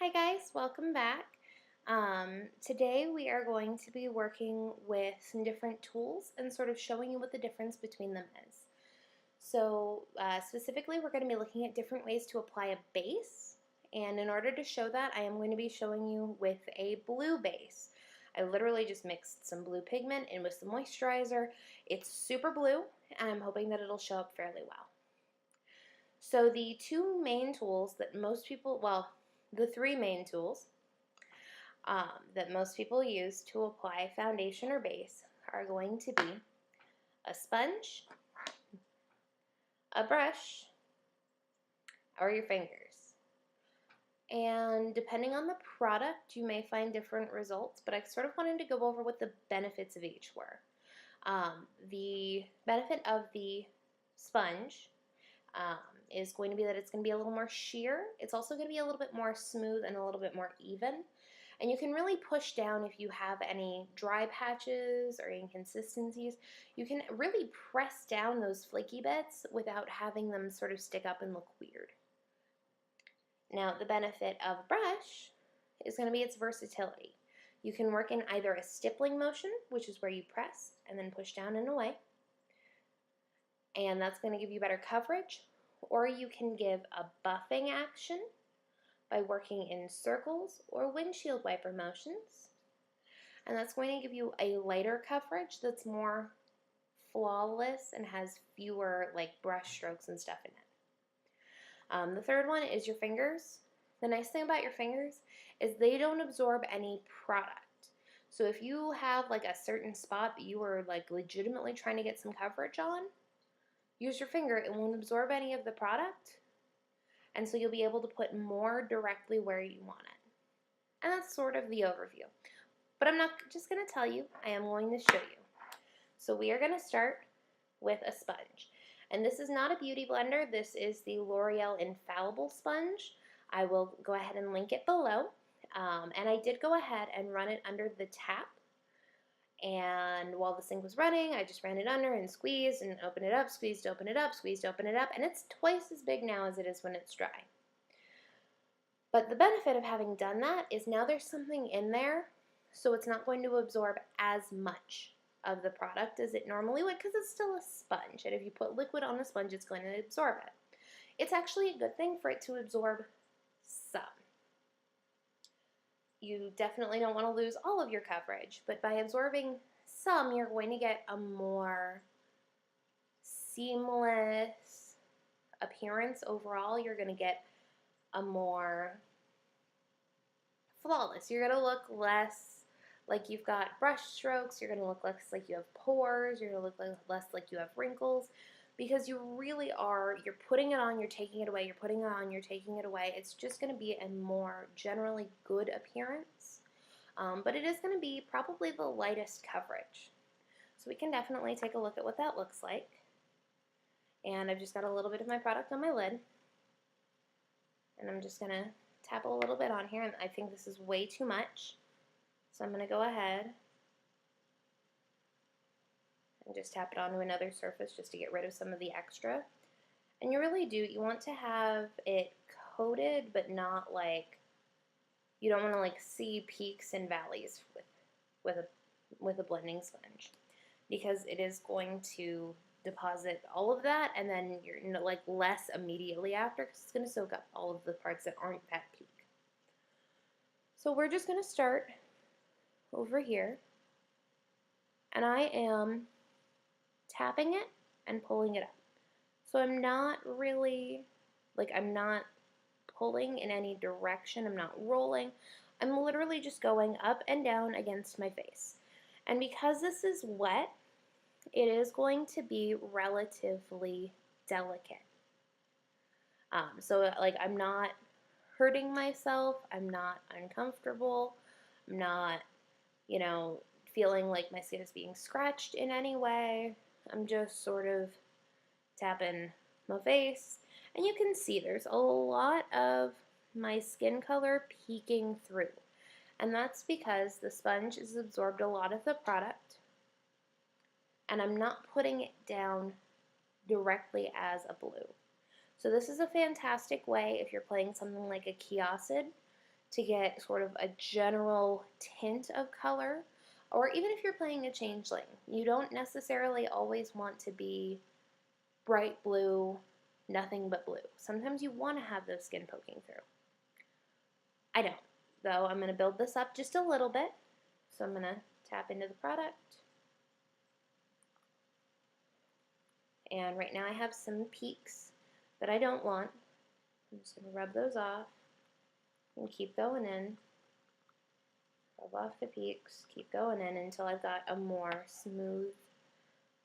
Hi guys, welcome back. Today we are going to be working with some different tools and sort of showing you what the difference between them is. So specifically we're going to be looking at different ways to apply a base, and in order to show that I am going to be showing you with a blue base. I literally just mixed some blue pigment in with some moisturizer. It's super blue and I'm hoping that it'll show up fairly well. So the two main tools that most people, well, the three main tools that most people use to apply foundation or base are going to be a sponge, a brush, or your fingers. And depending on the product, you may find different results, but I sort of wanted to go over what the benefits of each were. The benefit of the sponge is going to be that it's going to be a little more sheer. It's also going to be a little bit more smooth and a little bit more even. And you can really push down if you have any dry patches or inconsistencies. You can really press down those flaky bits without having them sort of stick up and look weird. Now, the benefit of a brush is going to be its versatility. You can work in either a stippling motion, which is where you press and then push down and away, and that's going to give you better coverage, or you can give a buffing action by working in circles or windshield wiper motions, and that's going to give you a lighter coverage that's more flawless and has fewer like brush strokes and stuff in it. The third one is your fingers. The nice thing about your fingers is they don't absorb any product. So if you have like a certain spot that you are like legitimately trying to get some coverage on, use your finger. It won't absorb any of the product, and so you'll be able to put more directly where you want it. And that's sort of the overview. But I'm not just going to tell you, I am going to show you. So we are going to start with a sponge. And this is not a beauty blender. This is the L'Oreal Infallible Sponge. I will go ahead and link it below. And I did go ahead and run it under the tap. And while the sink was running, I just ran it under and squeezed and opened it up, squeezed, open it up, squeezed, open it up, and it's twice as big now as it is when it's dry. But the benefit of having done that is now there's something in there, so it's not going to absorb as much of the product as it normally would, because it's still a sponge, and if you put liquid on a sponge, it's going to absorb it. It's actually a good thing for it to absorb some. You definitely don't want to lose all of your coverage, but by absorbing some, you're going to get a more seamless appearance overall. You're going to get a more flawless. You're going to look less like you've got brush strokes. You're going to look less like you have pores. You're going to look less like you have wrinkles, because you really are, you're putting it on, you're taking it away, you're putting it on, you're taking it away. It's just going to be a more generally good appearance, but it is going to be probably the lightest coverage. So we can definitely take a look at what that looks like. And I've just got a little bit of my product on my lid, and I'm just going to tap a little bit on here, and I think this is way too much. So I'm going to go ahead and just tap it onto another surface just to get rid of some of the extra. And you really do, you want to have it coated, but not like, you don't want to like see peaks and valleys with a blending sponge, because it is going to deposit all of that, and then you're like less immediately after, because it's going to soak up all of the parts that aren't that peak. So we're just going to start over here, and I am tapping it and pulling it up. So I'm not really, like, I'm not pulling in any direction, I'm not rolling, I'm literally just going up and down against my face. And because this is wet, it is going to be relatively delicate. So like, I'm not hurting myself, I'm not uncomfortable, I'm not, feeling like my skin is being scratched in any way. I'm just sort of tapping my face, and you can see there's a lot of my skin color peeking through, and that's because the sponge has absorbed a lot of the product, and I'm not putting it down directly as a blue. So this is a fantastic way if you're playing something like a key acid to get sort of a general tint of color. Or even if you're playing a changeling, you don't necessarily always want to be bright blue, nothing but blue. Sometimes you want to have those skin poking through. I don't, though. I'm going to build this up just a little bit. So I'm going to tap into the product. And right now I have some peaks that I don't want. I'm just going to rub those off and keep going in. Rub off the peaks, keep going in until I've got a more smooth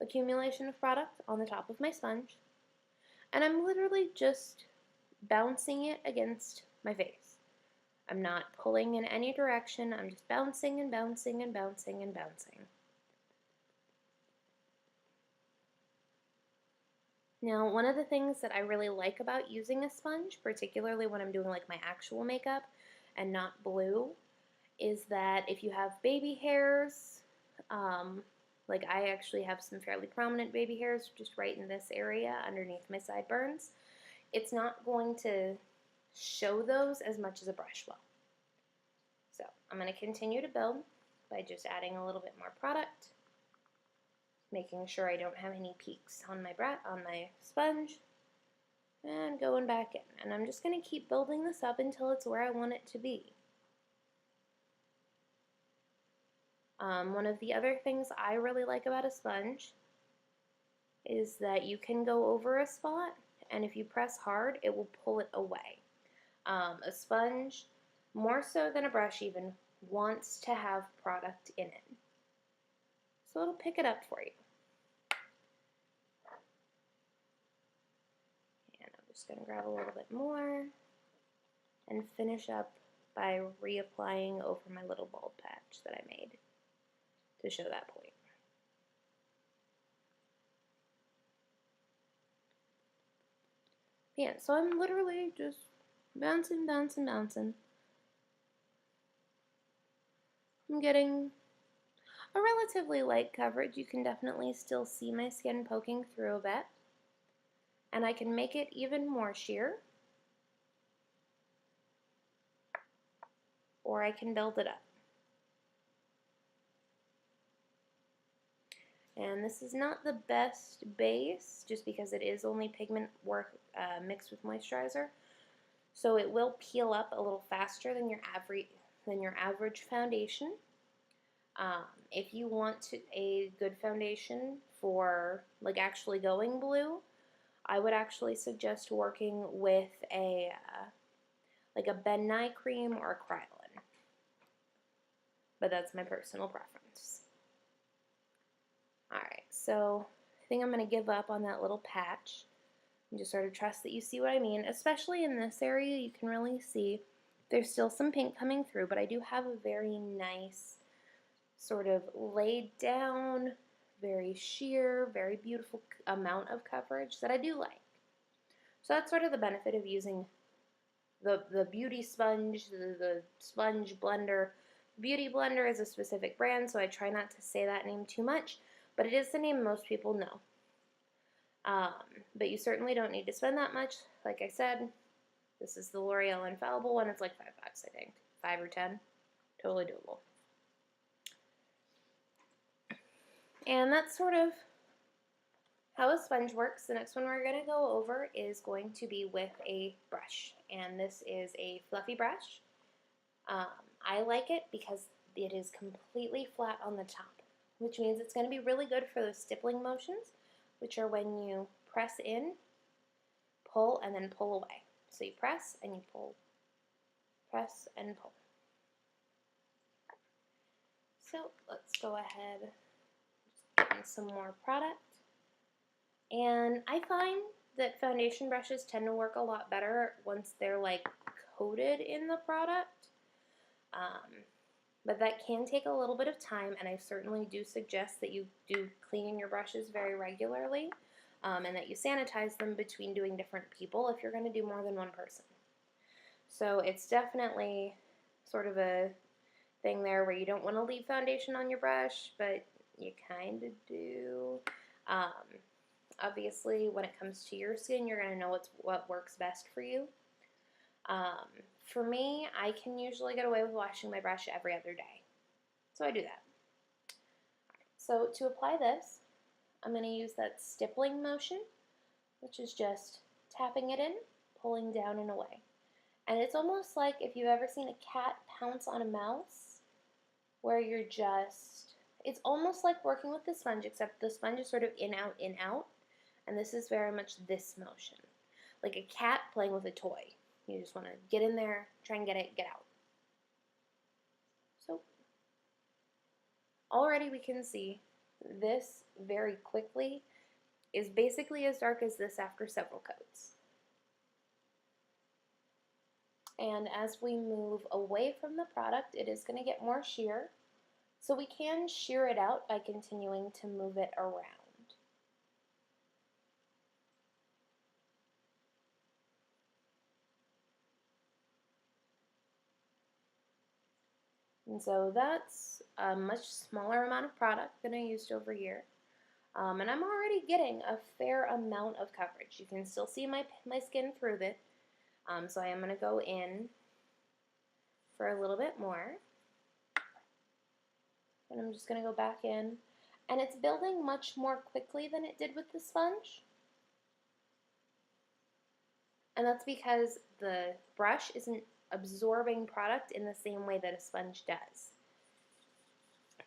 accumulation of product on the top of my sponge. And I'm literally just bouncing it against my face. I'm not pulling in any direction. I'm just bouncing and bouncing and bouncing and bouncing. Now, one of the things that I really like about using a sponge, particularly when I'm doing like my actual makeup and not blue, is that if you have baby hairs, like I actually have some fairly prominent baby hairs just right in this area underneath my sideburns, it's not going to show those as much as a brush will. So I'm going to continue to build by just adding a little bit more product, making sure I don't have any peaks on my sponge, and going back in. And I'm just going to keep building this up until it's where I want it to be. One of the other things I really like about a sponge is that you can go over a spot, and if you press hard, it will pull it away. A sponge, more so than a brush even, wants to have product in it. So it'll pick it up for you. And I'm just going to grab a little bit more and finish up by reapplying over my little bald patch that I made to show that point. Yeah, so I'm literally just bouncing, bouncing, bouncing. I'm getting a relatively light coverage. You can definitely still see my skin poking through a bit. And I can make it even more sheer, or I can build it up. And this is not the best base, just because it is only pigment work mixed with moisturizer. So it will peel up a little faster than your average foundation. If you want a good foundation for like actually going blue, I would actually suggest working with like a Ben Nye cream or a Krylon. But that's my personal preference. Alright, so I think I'm going to give up on that little patch and just sort of trust that you see what I mean. Especially in this area, you can really see there's still some pink coming through, but I do have a very nice sort of laid down, very sheer, very beautiful amount of coverage that I do like. So that's sort of the benefit of using the beauty sponge, the sponge blender. Beauty blender is a specific brand, so I try not to say that name too much, but it is the name most people know. But you certainly don't need to spend that much. Like I said, this is the L'Oreal Infallible one. It's like $5, I think. 5 or 10. Totally doable. And that's sort of how a sponge works. The next one we're going to go over is going to be with a brush. And this is a fluffy brush. I like it because it is completely flat on the top, which means it's going to be really good for those stippling motions, which are when you press in, pull, and then pull away. So you press and you pull, press and pull. So let's go ahead and get in some more product. And I find that foundation brushes tend to work a lot better once they're like coated in the product. But that can take a little bit of time, and I certainly do suggest that you do clean your brushes very regularly, and that you sanitize them between doing different people if you're going to do more than one person. So it's definitely sort of a thing there where you don't want to leave foundation on your brush, but you kind of do. Obviously, when it comes to your skin, you're going to know what works best for you. For me, I can usually get away with washing my brush every other day. So I do that. So to apply this, I'm going to use that stippling motion, which is just tapping it in, pulling down and away. And it's almost like if you've ever seen a cat pounce on a mouse, where you're just, it's almost like working with the sponge, except the sponge is sort of in, out, and this is very much this motion. Like a cat playing with a toy. You just want to get in there, try and get it, get out. So, already we can see this very quickly is basically as dark as this after several coats. And as we move away from the product, it is going to get more sheer. So we can sheer it out by continuing to move it around. And so that's a much smaller amount of product than I used over here. And I'm already getting a fair amount of coverage. You can still see my skin through it. So I am going to go in for a little bit more. And I'm just going to go back in. And it's building much more quickly than it did with the sponge. And that's because the brush isn't absorbing product in the same way that a sponge does.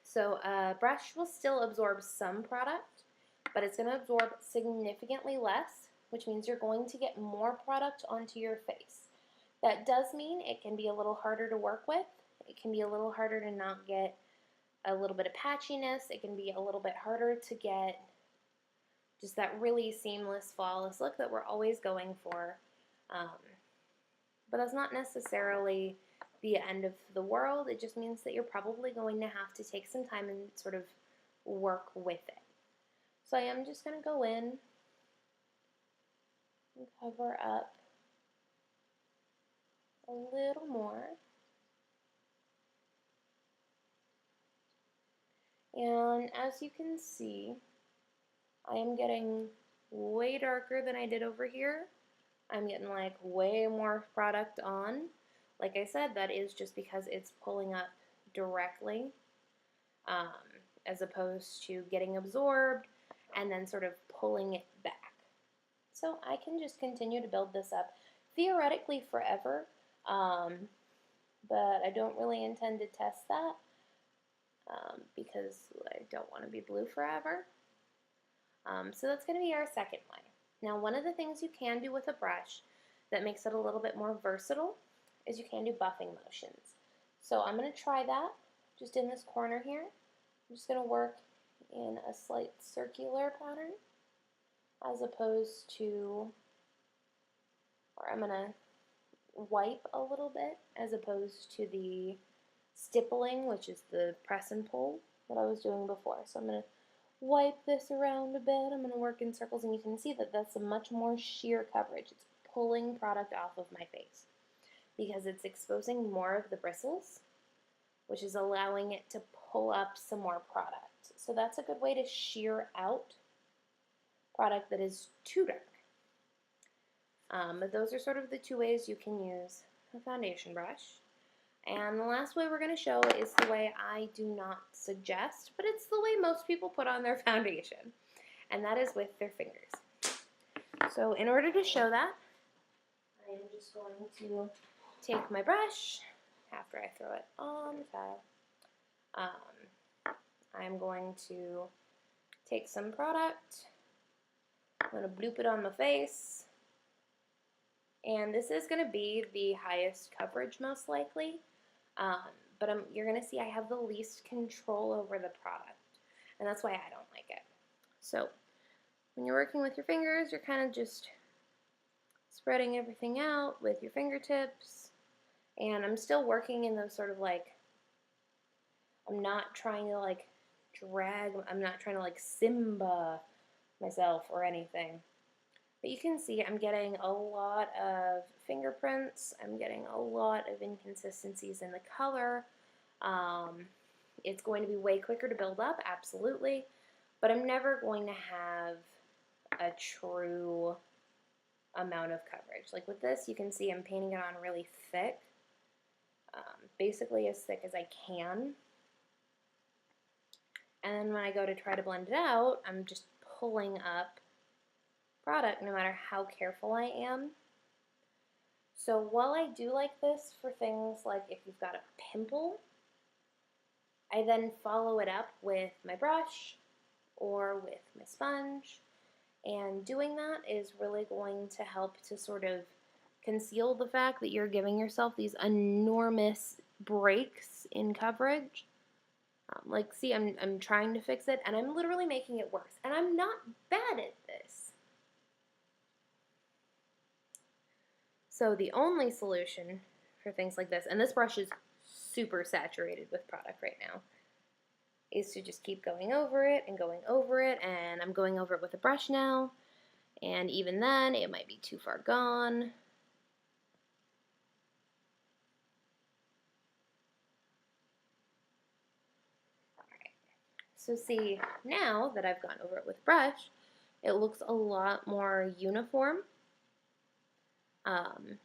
So a brush will still absorb some product, but it's going to absorb significantly less, which means you're going to get more product onto your face. That does mean it can be a little harder to work with. It can be a little harder to not get a little bit of patchiness. It can be a little bit harder to get just that really seamless, flawless look that we're always going for. But that's not necessarily the end of the world. It just means that you're probably going to have to take some time and sort of work with it. So I am just going to go in and cover up a little more. And as you can see, I am getting way darker than I did over here. I'm getting like way more product on. Like I said, that is just because it's pulling up directly as opposed to getting absorbed and then sort of pulling it back. So I can just continue to build this up theoretically forever, but I don't really intend to test that because I don't want to be blue forever. So that's going to be our second layer. Now, one of the things you can do with a brush that makes it a little bit more versatile is you can do buffing motions. So I'm going to try that just in this corner here. I'm just going to work in a slight circular pattern as opposed to, or I'm going to wipe a little bit as opposed to the stippling, which is the press and pull that I was doing before. So I'm going to wipe this around a bit. I'm going to work in circles, and you can see that that's a much more sheer coverage. It's pulling product off of my face because it's exposing more of the bristles, which is allowing it to pull up some more product. So that's a good way to sheer out product that is too dark. But those are sort of the two ways you can use a foundation brush. And the last way we're going to show is the way I do not suggest, but it's the way most people put on their foundation, and that is with their fingers. So in order to show that, I am just going to take my brush after I throw it on the tile. I'm going to take some product. I'm going to bloop it on my face. And this is going to be the highest coverage most likely. But you're going to see I have the least control over the product. And that's why I don't like it. So when you're working with your fingers, you're kind of just spreading everything out with your fingertips. And I'm still working in those sort of like, I'm not trying to like drag, I'm not trying to like Simba myself or anything. But you can see I'm getting a lot of fingerprints. I'm getting a lot of inconsistencies in the color. It's going to be way quicker to build up, absolutely. But I'm never going to have a true amount of coverage. Like with this, you can see I'm painting it on really thick, basically as thick as I can. And then when I go to try to blend it out, I'm just pulling up product no matter how careful I am. So while I do like this for things like if you've got a pimple, I then follow it up with my brush or with my sponge. And doing that is really going to help to sort of conceal the fact that you're giving yourself these enormous breaks in coverage. Like, see, I'm trying to fix it, and I'm literally making it worse. And I'm not bad at this. So the only solution for things like this, and this brush is super saturated with product right now, is to just keep going over it, and I'm going over it with a brush now, and even then, it might be too far gone. So see, now that I've gone over it with brush, it looks a lot more uniform.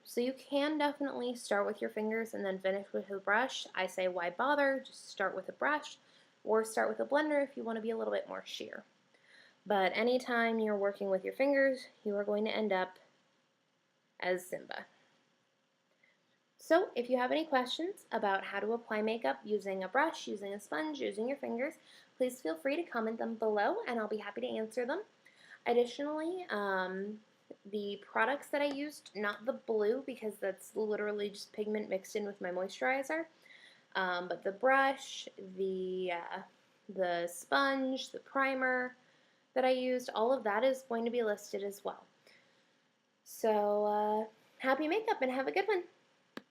So you can definitely start with your fingers and then finish with a brush. I say why bother, just start with a brush or start with a blender if you want to be a little bit more sheer. But anytime you're working with your fingers, you are going to end up as Simba. So if you have any questions about how to apply makeup using a brush, using a sponge, using your fingers, please feel free to comment them below and I'll be happy to answer them. Additionally, the products that I used, not the blue because that's literally just pigment mixed in with my moisturizer, but the brush, the sponge, the primer that I used, all of that is going to be listed as well. So happy makeup and have a good one.